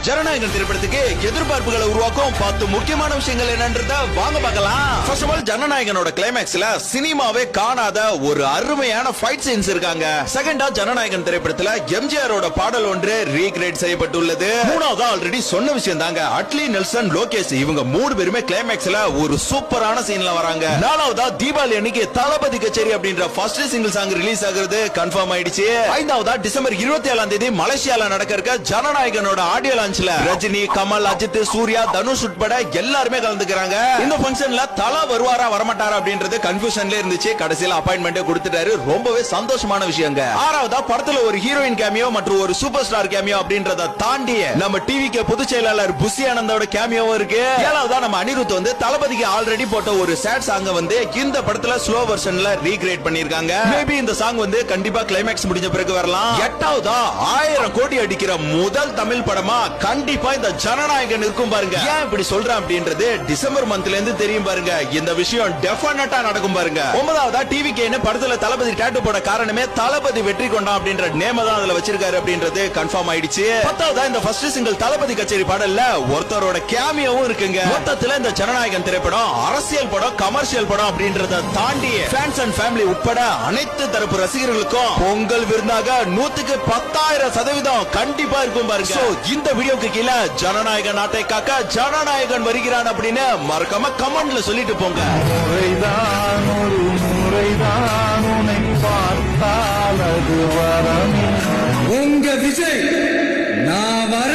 ஜனநாயகன் திரைப்படத்துக்கு எதிர்பார்ப்புகளை உருவாக்கும் 10 முக்கியமான விஷயங்கள் என்னன்றத வாங்க பார்க்கலாம். ஃபர்ஸ்ட் ஆஃப் ஆல் ஜனநாயகனோட கிளைமேக்ஸ்ல சினிமாவே காணாத ஒரு அருமையான ஃபைட் சீன்ஸ் இருக்காங்க. செகண்டா ஜனநாயகன் திரைப்படத்துல எம்ஜிஆரோட பாடல் ஒன்று ரீகிரியேட் செய்யப்பட்டுள்ளது. மூணாவதா ஆல்ரெடி சொன்ன விஷயம் தாங்க, அட்லி, நெல்சன், லோகேஷ் இவங்க 3 பேருமே கிளைமேக்ஸ்ல ஒரு சூப்பரான சீன்ல வராங்க. நாலாவதா தீபாவளி அன்னைக்கு தளபதி கச்சேரி அப்படின்ற ஃபர்ஸ்ட் சிங்கிள் சாங் ரிலீஸ் ஆகுறது கன்ஃபார்ம் ஆயிடுச்சு. ஐந்தாவதா டிசம்பர் 27ஆம் தேதி மலேசியால நடக்க இருக்க ஜனநாயகனோட ஆடியோ லான்ச்ல ரஜினி, கமல், அஜித், சூர்யா, தனுஷ் உட்பட எல்லாருமே கலந்துக்கிறாங்க. இந்த ஃபங்க்ஷன்ல தல வருவாரா வரமாட்டாரா அப்படின்றது கன்ஃபியூஷன்ல இருந்துச்சு. கடைசியில அப்பாயின்மெண்ட் கொடுத்துட்டாரு. ரொம்பவே சந்தோஷமான விஷயங்க. ஆறாவதா படத்துல ஒரு ஹீரோயின் கேமியோ மற்றும் ஒரு சூப்பர் ஸ்டார் கேமியோ அப்படின்றத தாண்டி நம்ம டிவிக்கு பொதுச் செயலாளர் புஷி ஆனந்தோட கேமியோ இருக்கு. ஏழாவதா நம்ம அனிருத் வந்து தளபதிக்கு ஆல்ரெடி போட்ட ஒரு சேட் சாங் வந்து இந்த படத்துல ஸ்லோ வெர்ஷன்ல ரீகிரியேட் பண்ணிருக்காங்க. மேபி இந்த சாங் வந்து கண்டிப்பா கிளைமேக்ஸ் முடிஞ்ச பிறகு வரலாம். எட்டாவதா 1000 கோடி அடிக்கிற முதல் தமிழ் படமா கண்டிப்பா இந்த ஜனநாயகன் இருக்கும் பாருங்க. ஏன் இப்படி சொல்றேன் அப்படின்றது டிசம்பர் மந்த்ல இருந்து தெரியும் பாருங்க. இந்த விஷயம் டெஃபினட்டா நடக்கும் பாருங்க. ஒன்பதாவதா டிவிகேன்னு படத்துல தளபதி டாட்டூ போட காரணமே தளபதி வெற்றி கொண்டான் அப்படின்ற நேம தான் அதுல வச்சிருக்காரு அப்படின்றது கன்ஃபார்ம் ஆயிடுச்சு. பத்தாவதா இந்த ஃபர்ஸ்ட் சிங்கிள் தளபதி கச்சேரி பாடல்ல ஒருத்தரோட கேமியோவும் இருக்குங்க. மொத்தத்துல இந்த ஜனநாயகன் திரைப்படம் அரசியல் படம், கமர்ஷியல் படம் அப்படின்றத தாண்டி ஃபேன்ஸ் அண்ட் ஃபேமிலி உட்பட அனைத்து தரப்பு ரசிகர்களுக்கும் பொங்கல் விருந்தாக 100க்கு 10,000% கண்டிப்பா இருக்கும் பாருங்க. இந்த வீடியோக்கு கீழே ஜனநாயகன் நாட்டை காக்க ஜனநாயகன் வருகிறான் அப்படின்னு மறக்காம கமெண்ட்ல சொல்லிட்டு போங்க. முறைதான் ஒரு முறைதான் உன்னை பார்த்தால் அது வரமே. உங்க விஜய் நான் வர